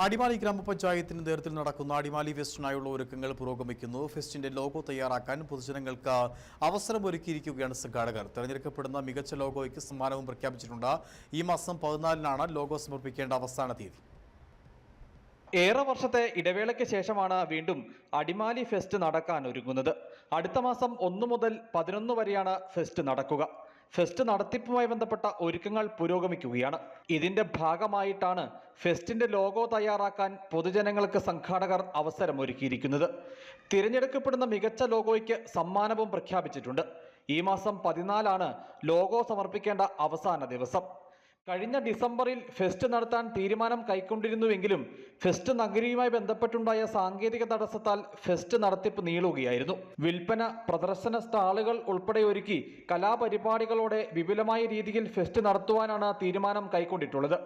അടിമാലി ഗ്രാമപഞ്ചായത്തിന്റെ നേതൃത്വത്തിൽ നടക്കുന്ന അടിമാലി ഫെസ്റ്റിനായുള്ള ഒരുക്കങ്ങൾ പുരോഗമിക്കുന്നു. ഫെസ്റ്റിന്റെ ലോഗോ തയ്യാറാക്കാൻ പൊതുജനങ്ങൾക്ക് അവസരമൊരുക്കിയിരിക്കുകയാണ് സംഘാടകർ. തെരഞ്ഞെടുക്കപ്പെടുന്ന മികച്ച ലോഗോയ്ക്ക് സമ്മാനവും പ്രഖ്യാപിച്ചിട്ടുണ്ട്. ഈ മാസം 14-നാണ് ലോഗോ സമർപ്പിക്കേണ്ട അവസാന തീയതി. ഏറെ വർഷത്തെ ഇടവേളയ്ക്ക് ശേഷമാണ് വീണ്ടും അടിമാലി ഫെസ്റ്റ് നടക്കാൻ ഒരുങ്ങുന്നത്. അടുത്ത മാസം 1 മുതൽ 11 വരെയാണ് ഫെസ്റ്റ് നടക്കുക. ഫെസ്റ്റ് നടത്തിപ്പുമായി ബന്ധപ്പെട്ട ഒരുക്കങ്ങൾ പുരോഗമിക്കുകയാണ്. ഇതിന്റെ ഭാഗമായിട്ടാണ് ഫെസ്റ്റിന്റെ ലോഗോ തയ്യാറാക്കാൻ പൊതുജനങ്ങൾക്ക് സംഘാടകർ അവസരമൊരുക്കിയിരിക്കുന്നത്. തിരഞ്ഞെടുക്കപ്പെടുന്ന മികച്ച ലോഗോയ്ക്ക് സമ്മാനവും പ്രഖ്യാപിച്ചിട്ടുണ്ട്. ഈ മാസം 14-ആണ് ലോഗോ സമർപ്പിക്കേണ്ട അവസാന ദിവസം. കഴിഞ്ഞ ഡിസംബറിൽ ഫെസ്റ്റ് നടത്താൻ തീരുമാനം കൈക്കൊണ്ടിരുന്നുവെങ്കിലും ഫെസ്റ്റ് നഗരിയുമായി ബന്ധപ്പെട്ടുണ്ടായ സാങ്കേതിക തടസ്സത്താൽ ഫെസ്റ്റ് നടത്തിപ്പ് നീളുകയായിരുന്നു. വിൽപ്പന, പ്രദർശന സ്റ്റാളുകൾ ഉൾപ്പെടെ ഒരുക്കി കലാപരിപാടികളോടെ വിപുലമായ രീതിയിൽ ഫെസ്റ്റ് നടത്തുവാനാണ് തീരുമാനം കൈക്കൊണ്ടിട്ടുള്ളത്.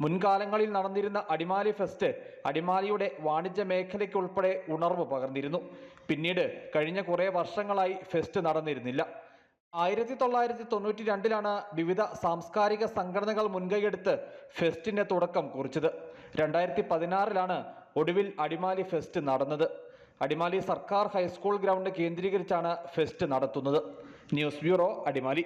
മുൻകാലങ്ങളിൽ നടന്നിരുന്ന അടിമാലി ഫെസ്റ്റ് അടിമാലിയുടെ വാണിജ്യ മേഖലയ്ക്ക് ഉൾപ്പെടെ ഉണർവ് പകർന്നിരുന്നു. പിന്നീട് കഴിഞ്ഞ കുറേ വർഷങ്ങളായി ഫെസ്റ്റ് നടന്നിരുന്നില്ല. 1992-ലാണ് വിവിധ സാംസ്കാരിക സംഘടനകൾ മുൻകൈയെടുത്ത് ഫെസ്റ്റിന് തുടക്കം കുറിച്ചത്. 2016-ലാണ് ഒടുവിൽ അടിമാലി ഫെസ്റ്റ് നടന്നത്. അടിമാലി സർക്കാർ ഹൈസ്കൂൾ ഗ്രൗണ്ട് കേന്ദ്രീകരിച്ചാണ് ഫെസ്റ്റ് നടത്തുന്നത്. News bureau, Adimali.